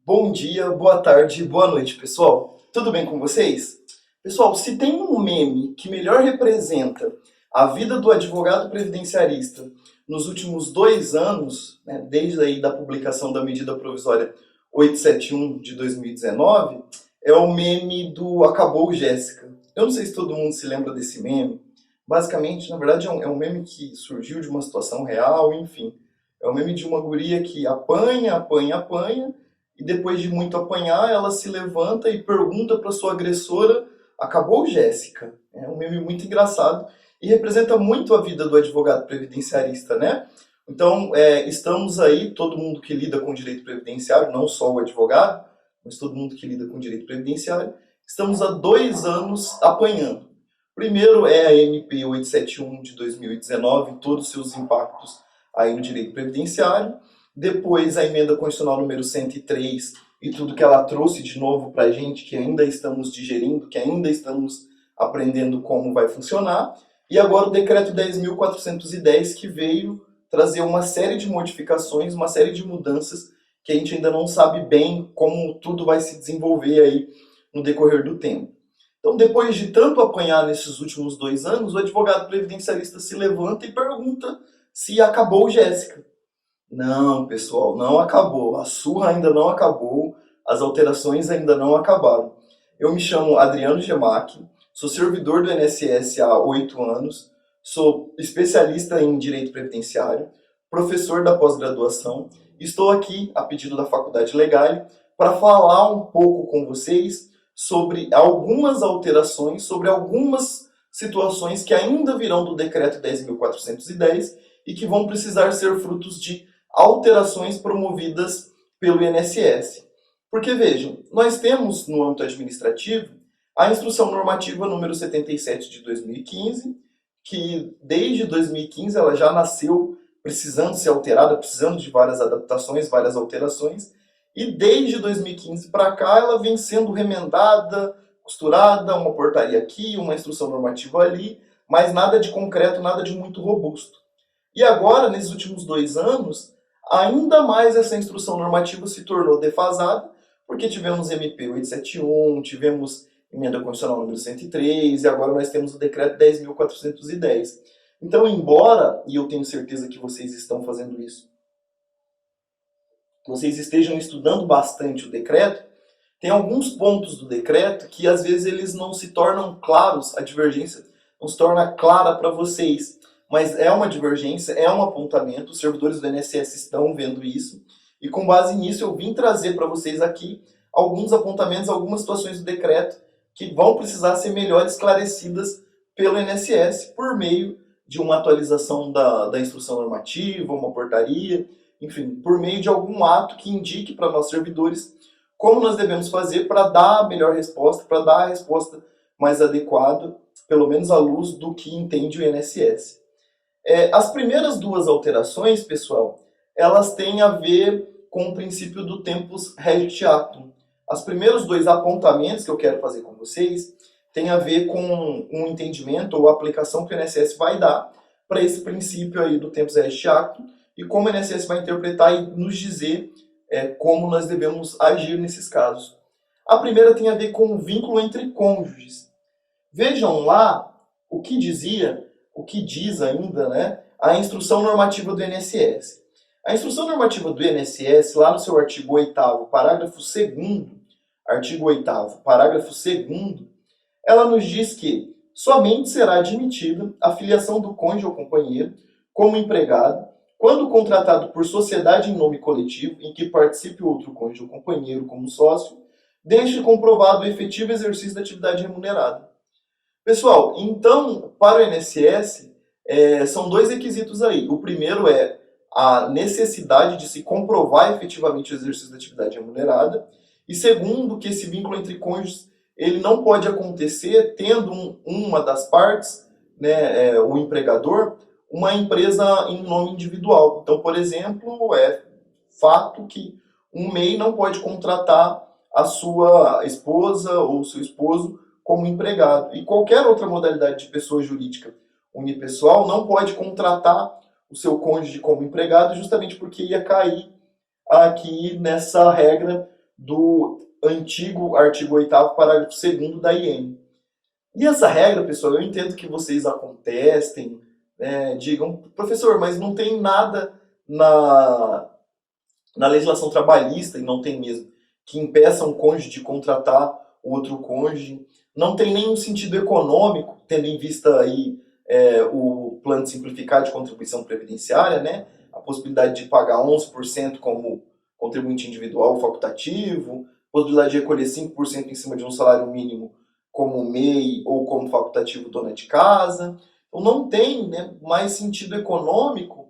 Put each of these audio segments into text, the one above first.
Bom dia, boa tarde, boa noite, pessoal. Tudo bem com vocês? Pessoal, se tem um meme que melhor representa a vida do advogado previdenciarista nos últimos 2 anos, né, desde aí da publicação da medida provisória 871 de 2019, é o meme do Acabou Jéssica. Eu não sei se todo mundo se lembra desse meme. Basicamente, na verdade, é um meme que surgiu de uma situação real, enfim. É um meme de uma guria que apanha, apanha, apanha, e depois de muito apanhar, ela se levanta e pergunta para sua agressora: acabou, Jéssica? É um meme muito engraçado e representa muito a vida do advogado previdenciarista, né? Então, estamos aí, todo mundo que lida com direito previdenciário, não só o advogado, mas todo mundo que lida com direito previdenciário, estamos há 2 anos apanhando. Primeiro é a MP 871 de 2019, todos os seus impactos aí no direito previdenciário. Depois a emenda constitucional número 103 e tudo que ela trouxe de novo para a gente, que ainda estamos digerindo, que ainda estamos aprendendo como vai funcionar. E agora o decreto 10.410, que veio trazer uma série de modificações, uma série de mudanças que a gente ainda não sabe bem como tudo vai se desenvolver aí no decorrer do tempo. Então, depois de tanto apanhar nesses últimos 2 anos, o advogado previdenciarista se levanta e pergunta se acabou, Jéssica. Não, pessoal, não acabou. A surra ainda não acabou, as alterações ainda não acabaram. Eu me chamo Adriano Gemac, sou servidor do INSS há 8 anos, sou especialista em direito previdenciário, professor da pós-graduação, e estou aqui, a pedido da Faculdade Legal, para falar um pouco com vocês sobre algumas alterações, sobre algumas situações que ainda virão do decreto 10.410 e que vão precisar ser frutos de alterações promovidas pelo INSS. Porque vejam, nós temos no âmbito administrativo a Instrução Normativa número 77 de 2015, que desde 2015 ela já nasceu precisando ser alterada, precisando de várias adaptações, várias alterações, e desde 2015 para cá ela vem sendo remendada, costurada, uma portaria aqui, uma instrução normativa ali, mas nada de concreto, nada de muito robusto. E agora, nesses últimos 2 anos, ainda mais essa instrução normativa se tornou defasada, porque tivemos MP 871, tivemos emenda constitucional número 103, e agora nós temos o decreto 10.410. Então, embora, e eu tenho certeza que vocês estão fazendo isso, vocês estejam estudando bastante o decreto, tem alguns pontos do decreto que às vezes eles não se tornam claros, a divergência não se torna clara para vocês. Mas é uma divergência, é um apontamento, os servidores do INSS estão vendo isso, e com base nisso eu vim trazer para vocês aqui alguns apontamentos, algumas situações do decreto que vão precisar ser melhor esclarecidas pelo INSS por meio de uma atualização da instrução normativa, uma portaria, enfim, por meio de algum ato que indique para nós servidores como nós devemos fazer para dar a melhor resposta, para dar a resposta mais adequada, pelo menos à luz do que entende o INSS. As primeiras duas alterações, pessoal, elas têm a ver com o princípio do tempus regit actum. Os primeiros dois apontamentos que eu quero fazer com vocês têm a ver com um entendimento ou aplicação que o INSS vai dar para esse princípio aí do tempus regit actum e como o INSS vai interpretar e nos dizer como nós devemos agir nesses casos. A primeira tem a ver com o vínculo entre cônjuges. Vejam lá o que diz ainda, né, a instrução normativa do INSS. A instrução normativa do INSS, lá no seu artigo 8º, parágrafo 2º, artigo 8º, parágrafo 2º, ela nos diz que somente será admitida a filiação do cônjuge ou companheiro como empregado quando contratado por sociedade em nome coletivo em que participe outro cônjuge ou companheiro como sócio, desde comprovado o efetivo exercício da atividade remunerada. Pessoal, então, para o INSS, são dois requisitos aí. O primeiro é a necessidade de se comprovar efetivamente o exercício da atividade remunerada. E segundo, que esse vínculo entre cônjuges ele não pode acontecer tendo uma das partes, né, o empregador, uma empresa em nome individual. Então, por exemplo, é fato que um MEI não pode contratar a sua esposa ou seu esposo como empregado. E qualquer outra modalidade de pessoa jurídica unipessoal não pode contratar o seu cônjuge como empregado, justamente porque ia cair aqui nessa regra do antigo artigo 8º, parágrafo 2º da IN. E essa regra, pessoal, eu entendo que vocês a contestem, né, digam, professor, mas não tem nada na legislação trabalhista, e não tem mesmo, que impeça um cônjuge de contratar o outro cônjuge. Não tem nenhum sentido econômico, tendo em vista aí o plano simplificado de contribuição previdenciária, né? A possibilidade de pagar 11% como contribuinte individual ou facultativo, possibilidade de recolher 5% em cima de um salário mínimo como MEI ou como facultativo dona de casa. Então não tem, né, mais sentido econômico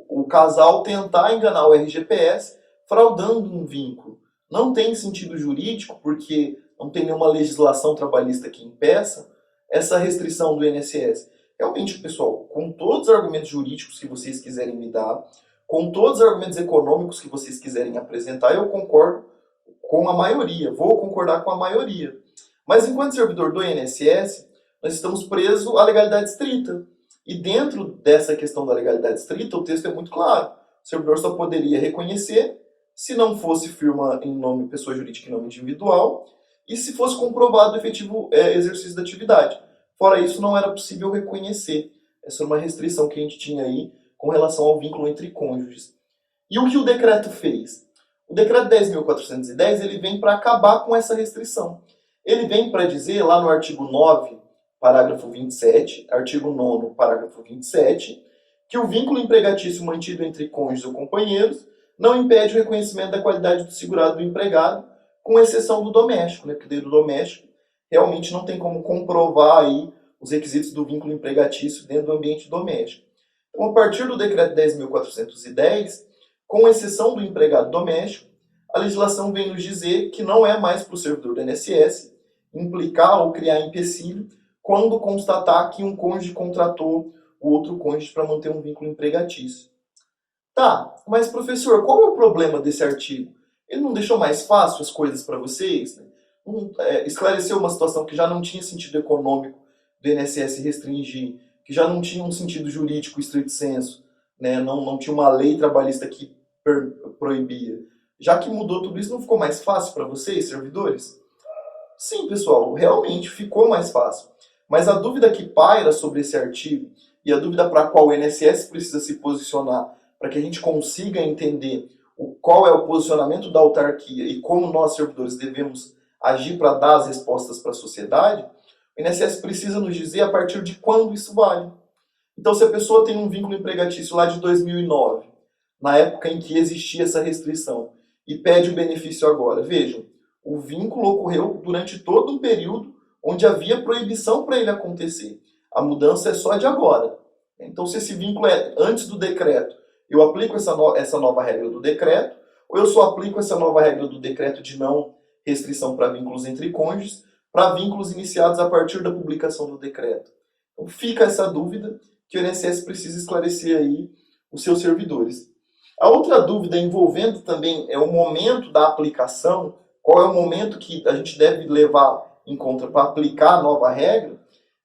o casal tentar enganar o RGPS fraudando um vínculo. Não tem sentido jurídico, porque não tem nenhuma legislação trabalhista que impeça essa restrição do INSS. Realmente, pessoal, com todos os argumentos jurídicos que vocês quiserem me dar, com todos os argumentos econômicos que vocês quiserem apresentar, eu concordo com a maioria, vou concordar com a maioria. Mas enquanto servidor do INSS, nós estamos presos à legalidade estrita. E dentro dessa questão da legalidade estrita, o texto é muito claro. O servidor só poderia reconhecer se não fosse firma em nome pessoa jurídica em nome individual e se fosse comprovado o efetivo exercício da atividade. Fora isso, não era possível reconhecer. Essa é uma restrição que a gente tinha aí com relação ao vínculo entre cônjuges. E o que o decreto fez? O decreto 10.410 ele vem para acabar com essa restrição. Ele vem para dizer, lá no artigo 9, parágrafo 27, artigo 9, parágrafo 27, que o vínculo empregatício mantido entre cônjuges ou companheiros não impede o reconhecimento da qualidade do segurado do empregado, com exceção do doméstico, né? Porque do doméstico realmente não tem como comprovar aí os requisitos do vínculo empregatício dentro do ambiente doméstico. Então, a partir do decreto 10.410, com exceção do empregado doméstico, a legislação vem nos dizer que não é mais para o servidor do INSS implicar ou criar empecilho quando constatar que um cônjuge contratou o outro cônjuge para manter um vínculo empregatício. Tá, mas professor, qual é o problema desse artigo? Ele não deixou mais fácil as coisas para vocês? Né? Esclareceu uma situação que já não tinha sentido econômico do INSS restringir, que já não tinha um sentido jurídico estrito sensu, né? Não tinha uma lei trabalhista que proibia. Já que mudou tudo isso, não ficou mais fácil para vocês, servidores? Sim, pessoal, realmente ficou mais fácil. Mas a dúvida que paira sobre esse artigo e a dúvida para a qual o INSS precisa se posicionar para que a gente consiga entender qual é o posicionamento da autarquia e como nós, servidores, devemos agir para dar as respostas para a sociedade, o INSS precisa nos dizer a partir de quando isso vale. Então, se a pessoa tem um vínculo empregatício lá de 2009, na época em que existia essa restrição, e pede o benefício agora, vejam, o vínculo ocorreu durante todo um período onde havia proibição para ele acontecer. A mudança é só de agora. Então, se esse vínculo é antes do decreto, eu aplico essa nova regra do decreto, ou eu só aplico essa nova regra do decreto de não restrição para vínculos entre cônjuges, para vínculos iniciados a partir da publicação do decreto. Então, fica essa dúvida que o INSS precisa esclarecer aí os seus servidores. A outra dúvida envolvendo também é o momento da aplicação, qual é o momento que a gente deve levar em conta para aplicar a nova regra,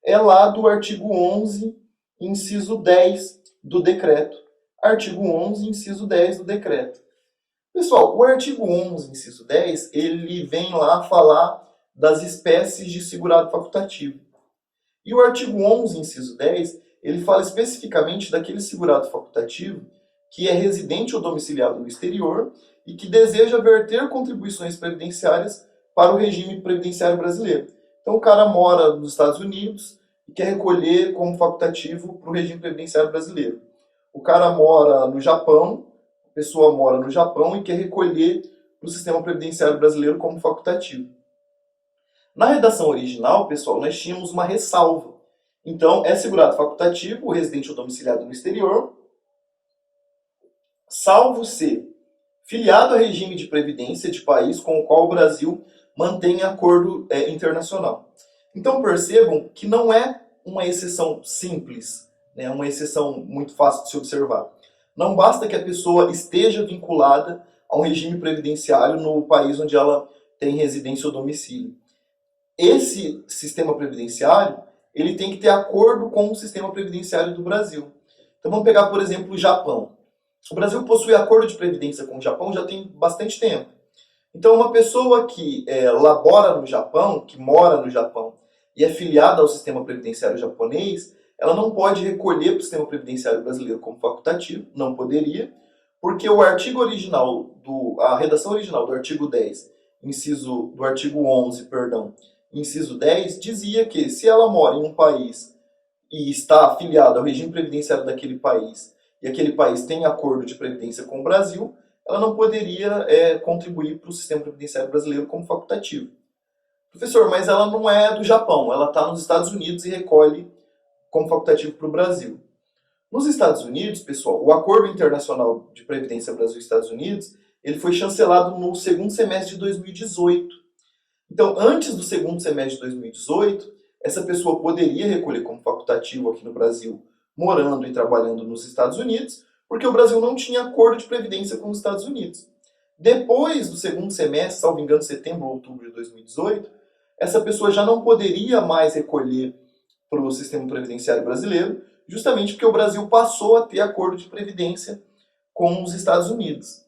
é lá do artigo 11, inciso 10 do decreto. Artigo 11, inciso 10 do decreto. Pessoal, o artigo 11, inciso 10, ele vem lá falar das espécies de segurado facultativo. E o artigo 11, inciso 10, ele fala especificamente daquele segurado facultativo que é residente ou domiciliado no exterior e que deseja verter contribuições previdenciárias para o regime previdenciário brasileiro. Então o cara mora nos Estados Unidos e quer recolher como facultativo para o regime previdenciário brasileiro. O cara mora no Japão, a pessoa mora no Japão e quer recolher para o sistema previdenciário brasileiro como facultativo. Na redação original, pessoal, nós tínhamos uma ressalva. Então, é segurado facultativo, o residente ou domiciliado no exterior, salvo ser filiado a regime de previdência de país com o qual o Brasil mantém acordo internacional. Então, percebam que não é uma exceção simples, né, uma exceção muito fácil de se observar. Não basta que a pessoa esteja vinculada a um regime previdenciário no país onde ela tem residência ou domicílio. Esse sistema previdenciário, ele tem que ter acordo com o sistema previdenciário do Brasil. Então vamos pegar, por exemplo, o Japão. O Brasil possui acordo de previdência com o Japão já tem bastante tempo. Então, uma pessoa que labora no Japão, que mora no Japão e é filiada ao sistema previdenciário japonês, ela não pode recolher para o sistema previdenciário brasileiro como facultativo, não poderia, porque o artigo original, a redação original do artigo 10, do artigo 11, perdão, inciso 10, dizia que se ela mora em um país e está afiliada ao regime previdenciário daquele país, e aquele país tem acordo de previdência com o Brasil, ela não poderia contribuir para o sistema previdenciário brasileiro como facultativo. Professor, mas ela não é do Japão, ela está nos Estados Unidos e recolhe como facultativo para o Brasil. Nos Estados Unidos, pessoal, o Acordo Internacional de Previdência Brasil-Estados Unidos, ele foi chancelado no segundo semestre de 2018. Então, antes do segundo semestre de 2018, essa pessoa poderia recolher como facultativo aqui no Brasil, morando e trabalhando nos Estados Unidos, porque o Brasil não tinha acordo de previdência com os Estados Unidos. Depois do segundo semestre, salvo engano, setembro ou outubro de 2018, essa pessoa já não poderia mais recolher para o sistema previdenciário brasileiro, justamente porque o Brasil passou a ter acordo de previdência com os Estados Unidos.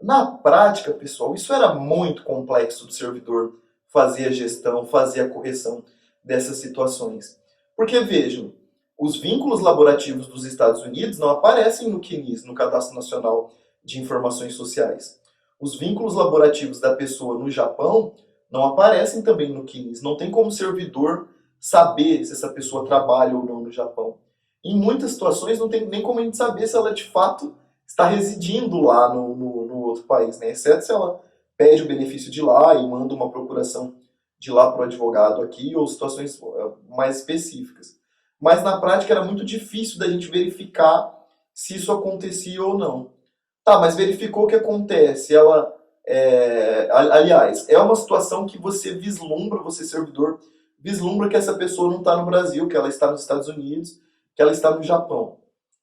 Na prática, pessoal, isso era muito complexo do servidor fazer a gestão, fazer a correção dessas situações. Porque, vejam, os vínculos laborativos dos Estados Unidos não aparecem no CNIS, no Cadastro Nacional de Informações Sociais. Os vínculos laborativos da pessoa no Japão não aparecem também no CNIS. Não tem como o servidor saber se essa pessoa trabalha ou não no Japão. Em muitas situações não tem nem como a gente saber se ela de fato está residindo lá no outro país, né? Exceto se ela pede o benefício de lá e manda uma procuração de lá para o advogado aqui, ou situações mais específicas. Mas na prática era muito difícil da gente verificar se isso acontecia ou não. Tá, mas verificou o que acontece. Aliás, é uma situação que você vislumbra, você servidor, vislumbra que essa pessoa não está no Brasil, que ela está nos Estados Unidos, que ela está no Japão.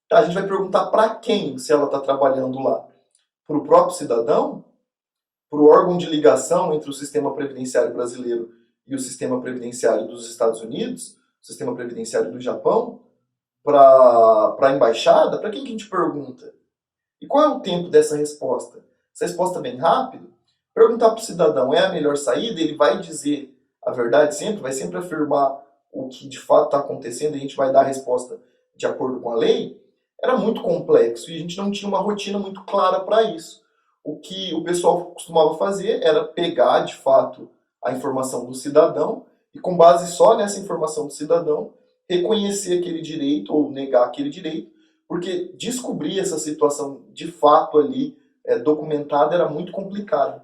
Tá, a gente vai perguntar para quem se ela está trabalhando lá. Para o próprio cidadão? Para o órgão de ligação entre o sistema previdenciário brasileiro e o sistema previdenciário dos Estados Unidos? O sistema previdenciário do Japão? Para a embaixada? Para quem que a gente pergunta? E qual é o tempo dessa resposta? Essa resposta é bem rápida? Perguntar para o cidadão é a melhor saída? Ele vai dizer a verdade sempre? Vai sempre afirmar o que de fato está acontecendo e a gente vai dar a resposta de acordo com a lei? Era muito complexo e a gente não tinha uma rotina muito clara para isso. O que o pessoal costumava fazer era pegar, de fato, a informação do cidadão e, com base só nessa informação do cidadão, reconhecer aquele direito ou negar aquele direito, porque descobrir essa situação de fato ali documentada era muito complicado.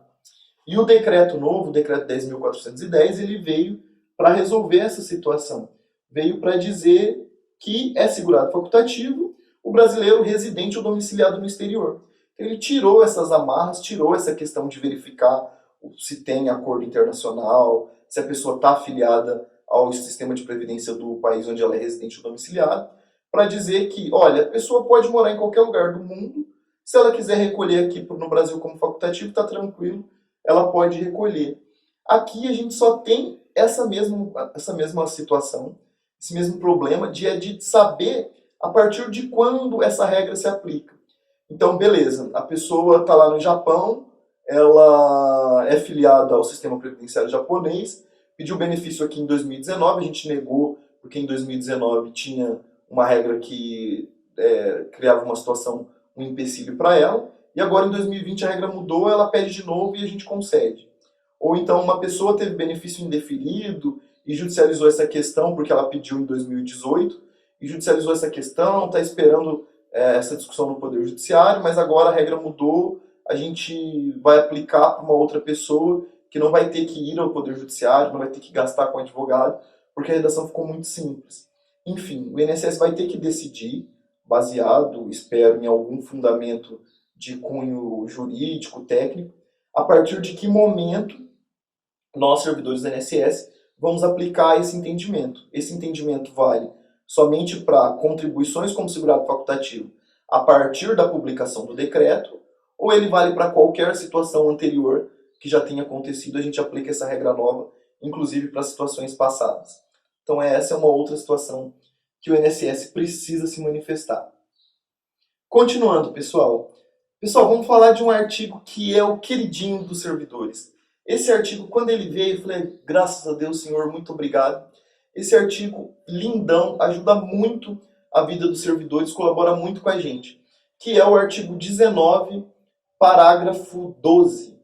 E o decreto novo, o decreto 10.410, ele veio para resolver essa situação. Veio para dizer que é segurado facultativo o brasileiro residente ou domiciliado no exterior. Ele tirou essas amarras, tirou essa questão de verificar se tem acordo internacional, se a pessoa está afiliada ao sistema de previdência do país onde ela é residente ou domiciliada, para dizer que, olha, a pessoa pode morar em qualquer lugar do mundo, se ela quiser recolher aqui no Brasil como facultativo, está tranquilo, ela pode recolher. Aqui a gente só tem essa mesma situação, esse mesmo problema de saber a partir de quando essa regra se aplica. Então, beleza, a pessoa está lá no Japão, ela é filiada ao sistema previdenciário japonês, pediu benefício aqui em 2019, a gente negou, porque em 2019 tinha uma regra que criava uma situação, um empecilho para ela, e agora em 2020 a regra mudou, ela pede de novo e a gente concede. Ou então uma pessoa teve benefício indeferido e judicializou essa questão porque ela pediu em 2018, e judicializou essa questão, está esperando essa discussão no Poder Judiciário, mas agora a regra mudou, a gente vai aplicar para uma outra pessoa que não vai ter que ir ao Poder Judiciário, não vai ter que gastar com advogado, porque a redação ficou muito simples. Enfim, o INSS vai ter que decidir, baseado, espero, em algum fundamento de cunho jurídico, técnico, a partir de que momento nós, servidores do INSS, vamos aplicar esse entendimento. Esse entendimento vale somente para contribuições como segurado facultativo a partir da publicação do decreto, ou ele vale para qualquer situação anterior que já tenha acontecido, a gente aplica essa regra nova, inclusive para situações passadas. Então essa é uma outra situação que o INSS precisa se manifestar. Continuando, pessoal. Pessoal, vamos falar de um artigo que é o queridinho dos servidores. Esse artigo, quando ele veio, eu falei, graças a Deus, Senhor, muito obrigado. Esse artigo lindão, ajuda muito a vida dos servidores, colabora muito com a gente. Que é o artigo 19, parágrafo 12.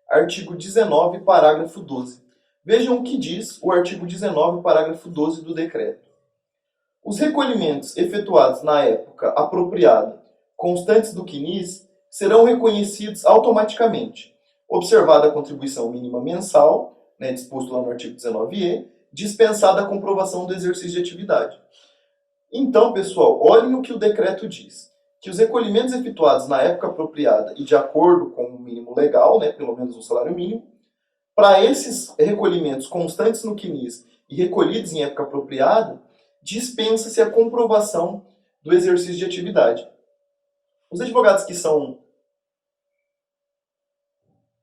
Artigo 19, parágrafo 12. Vejam o que diz o artigo 19, parágrafo 12 do decreto. Os recolhimentos efetuados na época apropriada, constantes do CNIS, serão reconhecidos automaticamente, observada a contribuição mínima mensal, disposto lá no artigo 19e, dispensada a comprovação do exercício de atividade. Então, pessoal, olhem o que o decreto diz. Que os recolhimentos efetuados na época apropriada e de acordo com o mínimo legal, pelo menos um salário mínimo, para esses recolhimentos constantes no CNIS e recolhidos em época apropriada, dispensa-se a comprovação do exercício de atividade. Os advogados que são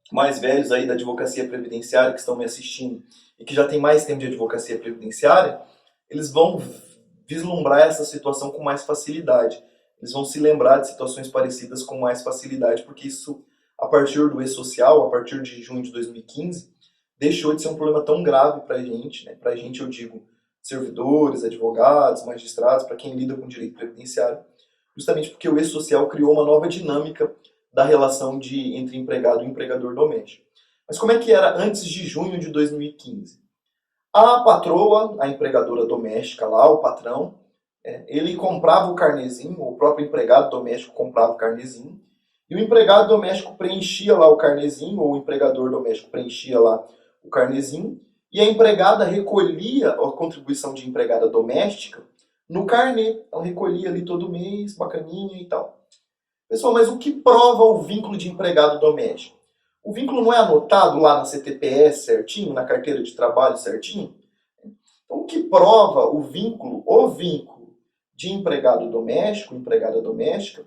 mais velhos aí da advocacia previdenciária, que estão me assistindo e que já têm mais tempo de advocacia previdenciária, eles vão vislumbrar essa situação com mais facilidade. Eles vão se lembrar de situações parecidas com mais facilidade, porque isso, a partir do e-social, a partir de junho de 2015, deixou de ser um problema tão grave para a gente. Para a gente, eu digo, servidores, advogados, magistrados, para quem lida com direito previdenciário, justamente porque o e-social criou uma nova dinâmica da relação entre empregado e empregador doméstico. Mas como é que era antes de junho de 2015? A patroa, a empregadora doméstica lá, o patrão, ele comprava o carnezinho, o próprio empregado doméstico comprava o carnezinho, e o empregado doméstico preenchia lá o carnezinho, ou o empregador doméstico preenchia lá o carnezinho, e a empregada recolhia a contribuição de empregada doméstica no carnê. Ela recolhia ali todo mês, bacaninha e tal. Pessoal, mas o que prova o vínculo de empregado doméstico? O vínculo não é anotado lá na CTPS certinho, na carteira de trabalho certinho? Então, o que prova o vínculo de empregado doméstico, empregada doméstica,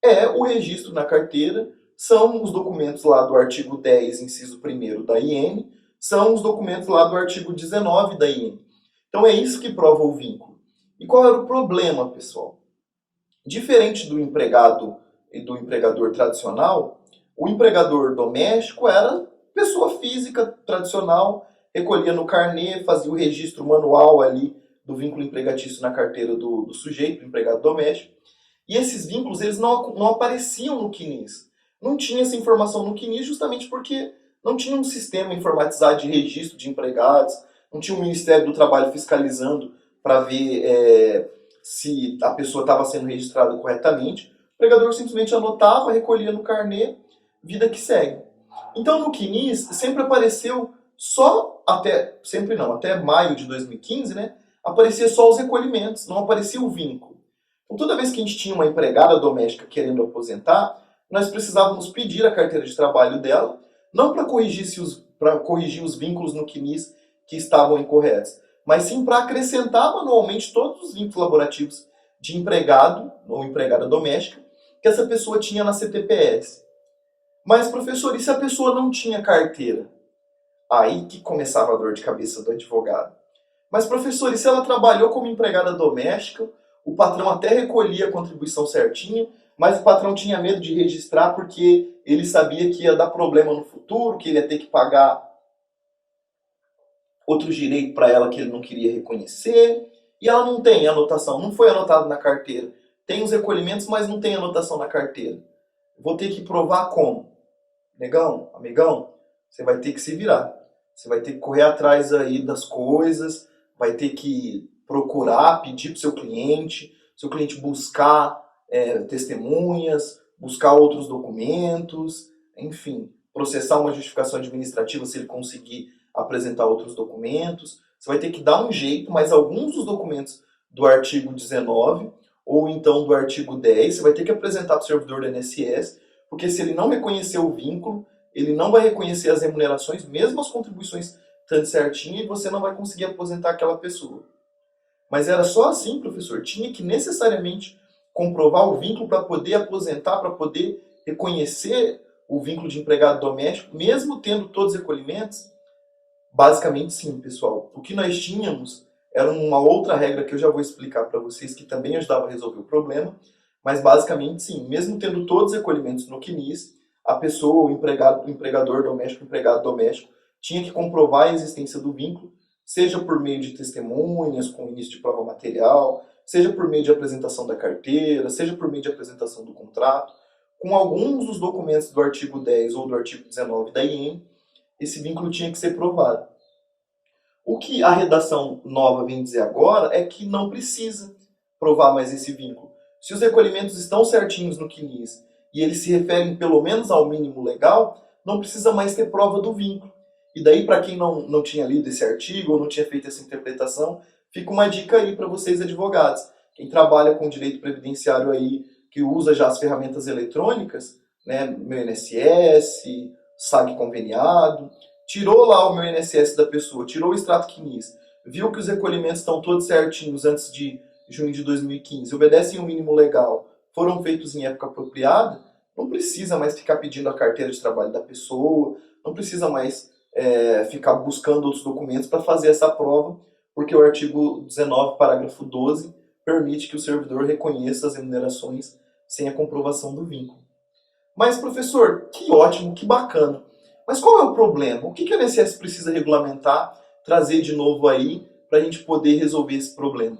é o registro na carteira, são os documentos lá do artigo 10, inciso 1º da IN, são os documentos lá do artigo 19 da IN. Então, é isso que prova o vínculo. E qual era o problema, pessoal? Diferente do empregado e do empregador tradicional, o empregador doméstico era pessoa física tradicional, recolhia no carnê, fazia o registro manual ali do vínculo empregatício na carteira do sujeito, do empregado doméstico. E esses vínculos eles não apareciam no CNIS. Não tinha essa informação no CNIS justamente porque não tinha um sistema informatizado de registro de empregados, não tinha um Ministério do Trabalho fiscalizando para ver se a pessoa estava sendo registrada corretamente. O empregador simplesmente anotava, recolhia no carnê, vida que segue. Então no CNIS sempre apareceu até maio de 2015, aparecia só os recolhimentos, não aparecia o vínculo. Então toda vez que a gente tinha uma empregada doméstica querendo aposentar, nós precisávamos pedir a carteira de trabalho dela, não para corrigir os vínculos no CNIS que estavam incorretos, mas sim para acrescentar manualmente todos os vínculos laborativos de empregado ou empregada doméstica que essa pessoa tinha na CTPS. Mas, professor, e se a pessoa não tinha carteira? Aí que começava a dor de cabeça do advogado. Mas, professor, e se ela trabalhou como empregada doméstica, o patrão até recolhia a contribuição certinha, mas o patrão tinha medo de registrar porque ele sabia que ia dar problema no futuro, que ele ia ter que pagar outros direitos para ela que ele não queria reconhecer, e ela não tem anotação, não foi anotado na carteira. Tem os recolhimentos, mas não tem anotação na carteira. Vou ter que provar como? Negão, amigão, você vai ter que se virar. Você vai ter que correr atrás aí das coisas, vai ter que procurar, pedir para o seu cliente buscar testemunhas, buscar outros documentos, enfim, processar uma justificação administrativa se ele conseguir apresentar outros documentos. Você vai ter que dar um jeito, mas alguns dos documentos do artigo 19 ou então do artigo 10, você vai ter que apresentar para o servidor do INSS, porque se ele não reconhecer o vínculo, ele não vai reconhecer as remunerações, mesmo as contribuições tanto certinho, e você não vai conseguir aposentar aquela pessoa. Mas era só assim, professor, tinha que necessariamente comprovar o vínculo para poder aposentar, para poder reconhecer o vínculo de empregado doméstico, mesmo tendo todos os recolhimentos? Basicamente sim, pessoal. O que nós tínhamos era uma outra regra que eu já vou explicar para vocês, que também ajudava a resolver o problema, Mas basicamente sim, mesmo tendo todos os recolhimentos no CNIS, a pessoa, o empregador doméstico, o empregado doméstico, tinha que comprovar a existência do vínculo, seja por meio de testemunhas, com início de prova material, seja por meio de apresentação da carteira, seja por meio de apresentação do contrato. Com alguns dos documentos do artigo 10 ou do artigo 19 da IEM, esse vínculo tinha que ser provado. O que a redação nova vem dizer agora é que não precisa provar mais esse vínculo. Se os recolhimentos estão certinhos no CNIS e eles se referem pelo menos ao mínimo legal, não precisa mais ter prova do vínculo. E daí, para quem não tinha lido esse artigo ou não tinha feito essa interpretação, fica uma dica aí para vocês, advogados. Quem trabalha com direito previdenciário aí, que usa já as ferramentas eletrônicas, né, meu INSS, SAG conveniado, tirou lá o meu INSS da pessoa, tirou o extrato CNIS, viu que os recolhimentos estão todos certinhos antes de junho de 2015, obedecem o mínimo legal, foram feitos em época apropriada, não precisa mais ficar pedindo a carteira de trabalho da pessoa, não precisa mais ficar buscando outros documentos para fazer essa prova, porque o artigo 19, parágrafo 12, permite que o servidor reconheça as remunerações sem a comprovação do vínculo. Mas, professor, que ótimo, que bacana. Mas qual é o problema? O que a INSS precisa regulamentar, trazer de novo aí, para a gente poder resolver esse problema?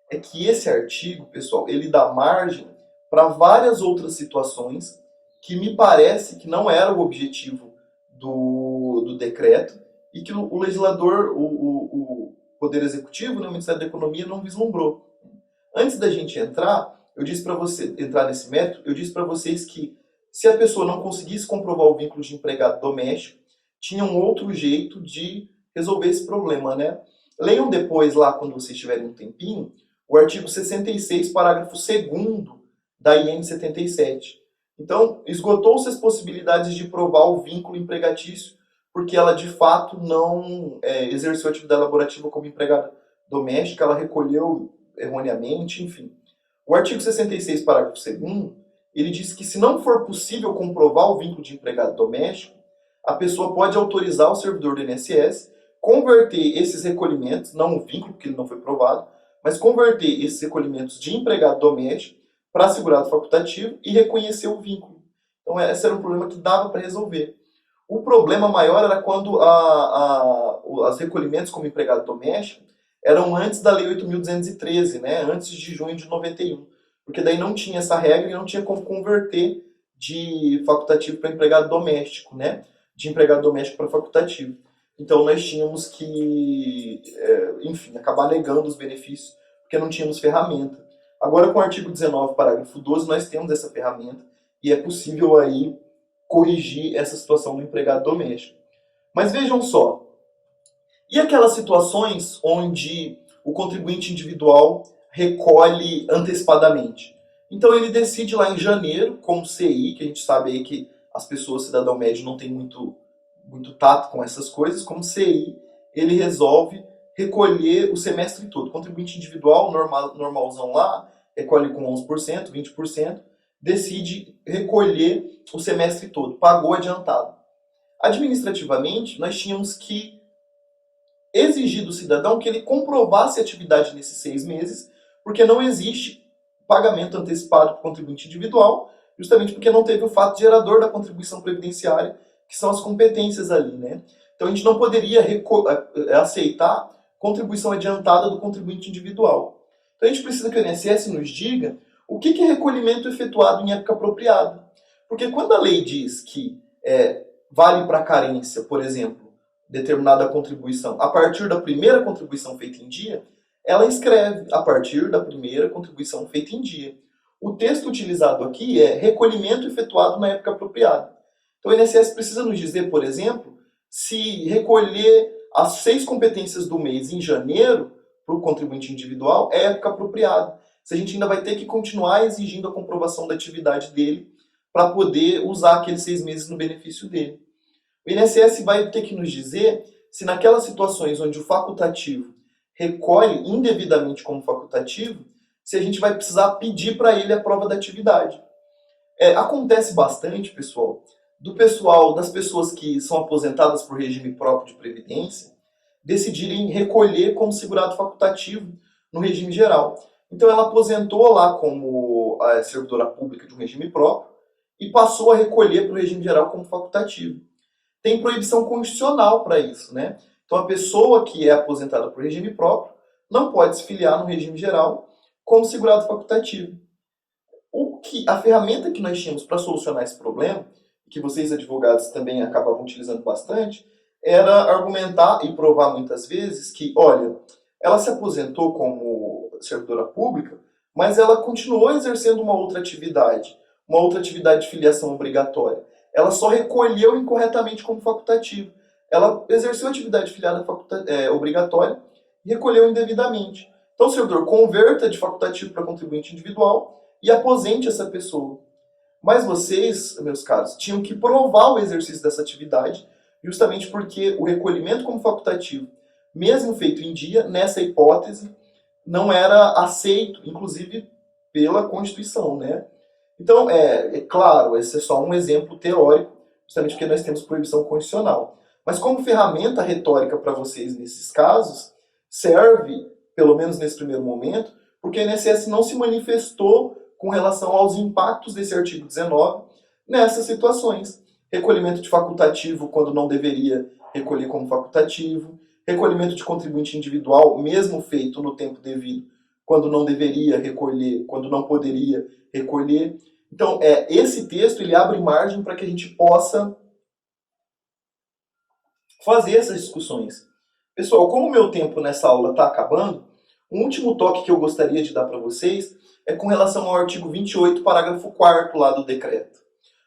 É que esse artigo, pessoal, ele dá margem para várias outras situações que me parece que não era o objetivo do decreto e que o legislador, o Poder Executivo, né, o Ministério da Economia, não vislumbrou. Antes da gente entrar nesse método, eu disse para vocês que se a pessoa não conseguisse comprovar o vínculo de empregado doméstico, tinha um outro jeito de resolver esse problema, né? Leiam depois lá, quando vocês tiverem um tempinho, o artigo 66, parágrafo 2º da IN 77. Então, esgotou-se as possibilidades de provar o vínculo empregatício, porque ela, de fato, não exerceu atividade laborativa como empregada doméstica, ela recolheu erroneamente, enfim. O artigo 66, parágrafo 2º, ele diz que se não for possível comprovar o vínculo de empregado doméstico, a pessoa pode autorizar o servidor do INSS converter esses recolhimentos, não o vínculo, porque ele não foi provado, mas converter esses recolhimentos de empregado doméstico para segurado facultativo e reconhecer o vínculo. Então, esse era um problema que dava para resolver. O problema maior era quando os recolhimentos como empregado doméstico eram antes da Lei 8.213, né? Antes de junho de 91. Porque daí não tinha essa regra e não tinha como converter de facultativo para empregado doméstico, né? De empregado doméstico para facultativo. Então nós tínhamos que, enfim, acabar negando os benefícios, porque não tínhamos ferramenta. Agora com o artigo 19, parágrafo 12, nós temos essa ferramenta e é possível aí corrigir essa situação do empregado doméstico. Mas vejam só, e aquelas situações onde o contribuinte individual recolhe antecipadamente? Então ele decide lá em janeiro, com o CI, que a gente sabe aí que as pessoas, cidadão médio, não tem muito tato com essas coisas, como CI, ele resolve recolher o semestre todo. O contribuinte individual, normalzão lá, recolhe com 11%, 20%, decide recolher o semestre todo, pagou adiantado. Administrativamente, nós tínhamos que exigir do cidadão que ele comprovasse a atividade nesses 6 meses, porque não existe pagamento antecipado para o contribuinte individual, justamente porque não teve o fato gerador da contribuição previdenciária, que são as competências ali, né? Então a gente não poderia aceitar contribuição adiantada do contribuinte individual. Então a gente precisa que o INSS nos diga o que é recolhimento efetuado em época apropriada. Porque quando a lei diz que vale para carência, por exemplo, determinada contribuição a partir da primeira contribuição feita em dia, ela escreve a partir da primeira contribuição feita em dia. O texto utilizado aqui é recolhimento efetuado na época apropriada. Então o INSS precisa nos dizer, por exemplo, se recolher as 6 competências do mês em janeiro para o contribuinte individual é época apropriada. Se a gente ainda vai ter que continuar exigindo a comprovação da atividade dele para poder usar aqueles 6 meses no benefício dele. O INSS vai ter que nos dizer se naquelas situações onde o facultativo recolhe indevidamente como facultativo, se a gente vai precisar pedir para ele a prova da atividade. Acontece bastante, pessoal, das pessoas que são aposentadas por regime próprio de previdência, decidirem recolher como segurado facultativo no regime geral. Então ela aposentou lá como servidora pública de um regime próprio e passou a recolher para o regime geral como facultativo. Tem proibição constitucional para isso, né? Então a pessoa que é aposentada por regime próprio não pode se filiar no regime geral como segurado facultativo. A ferramenta que nós tínhamos para solucionar esse problema, que vocês advogados também acabavam utilizando bastante, era argumentar e provar muitas vezes que, olha, ela se aposentou como servidora pública, mas ela continuou exercendo uma outra atividade de filiação obrigatória. Ela só recolheu incorretamente como facultativo. Ela exerceu a atividade filiada obrigatória e recolheu indevidamente. Então, servidor, converta de facultativo para contribuinte individual e aposente essa pessoa. Mas vocês, meus caros, tinham que provar o exercício dessa atividade, justamente porque o recolhimento como facultativo, mesmo feito em dia, nessa hipótese, não era aceito, inclusive pela Constituição, né? Então, é claro, esse é só um exemplo teórico, justamente porque nós temos proibição constitucional. Mas como ferramenta retórica para vocês nesses casos, serve, pelo menos nesse primeiro momento, porque a INSS não se manifestou com relação aos impactos desse artigo 19 nessas situações. Recolhimento de facultativo quando não deveria recolher como facultativo, recolhimento de contribuinte individual, mesmo feito no tempo devido, quando não deveria recolher, quando não poderia recolher. Então, esse texto ele abre margem para que a gente possa fazer essas discussões. Pessoal, como o meu tempo nessa aula está acabando, um último toque que eu gostaria de dar para vocês é com relação ao artigo 28, parágrafo 4º lá do decreto.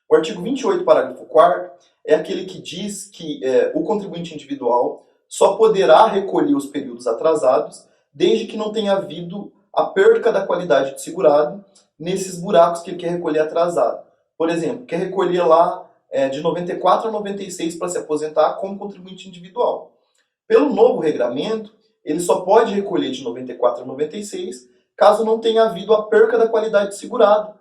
O artigo 28, parágrafo 4º é aquele que diz que o contribuinte individual só poderá recolher os períodos atrasados desde que não tenha havido a perca da qualidade de segurado nesses buracos que ele quer recolher atrasado. Por exemplo, quer recolher lá de 94 a 96 para se aposentar como contribuinte individual. Pelo novo regramento, ele só pode recolher de 94 a 96 caso não tenha havido a perca da qualidade de segurado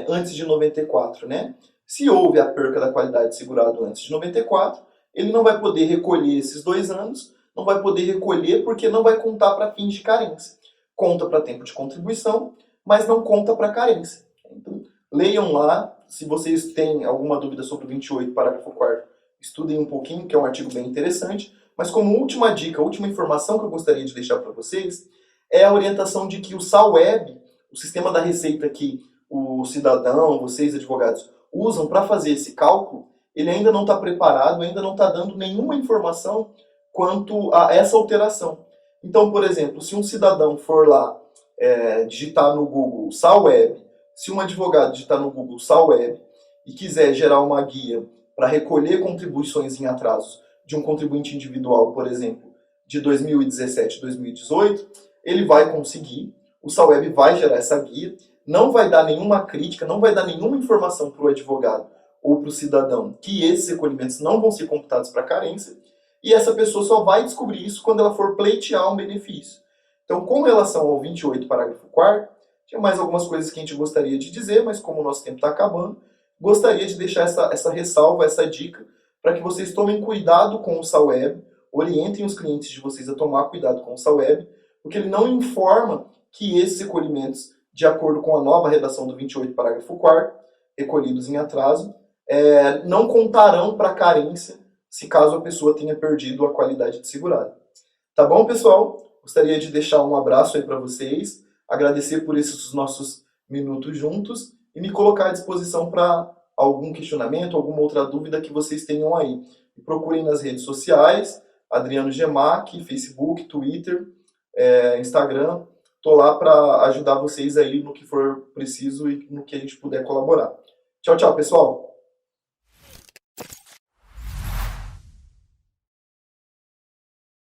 antes de 94, né? Se houve a perca da qualidade de segurado antes de 94, ele não vai poder recolher esses 2 anos, não vai poder recolher porque não vai contar para fins de carência. Conta para tempo de contribuição, mas não conta para carência. Então, leiam lá, se vocês têm alguma dúvida sobre o 28, parágrafo 4º, estudem um pouquinho, que é um artigo bem interessante. Mas como última dica, última informação que eu gostaria de deixar para vocês, é a orientação de que o SAWEB, o sistema da Receita que o cidadão, vocês advogados, usam para fazer esse cálculo, ele ainda não está preparado, ainda não está dando nenhuma informação quanto a essa alteração. Então, por exemplo, se um cidadão for lá digitar no Google SAWEB, se um advogado digitar no Google SAWEB e quiser gerar uma guia para recolher contribuições em atrasos de um contribuinte individual, por exemplo, de 2017 e 2018, ele vai conseguir, o SAWEB vai gerar essa guia, não vai dar nenhuma crítica, não vai dar nenhuma informação para o advogado ou para o cidadão que esses recolhimentos não vão ser computados para carência, e essa pessoa só vai descobrir isso quando ela for pleitear um benefício. Então, com relação ao 28, parágrafo 4º, tinha mais algumas coisas que a gente gostaria de dizer, mas como o nosso tempo está acabando, gostaria de deixar essa ressalva, essa dica, para que vocês tomem cuidado com o SAWEB, orientem os clientes de vocês a tomar cuidado com o SAWEB, porque ele não informa que esses recolhimentos, de acordo com a nova redação do 28, parágrafo 4º, recolhidos em atraso, não contarão para carência se caso a pessoa tenha perdido a qualidade de segurado. Tá bom, pessoal? Gostaria de deixar um abraço aí para vocês, agradecer por esses nossos minutos juntos e me colocar à disposição para algum questionamento, alguma outra dúvida que vocês tenham aí. Me procurem nas redes sociais, Adriano Gemac, Facebook, Twitter, Instagram. Estou lá para ajudar vocês aí no que for preciso e no que a gente puder colaborar. Tchau, tchau, pessoal!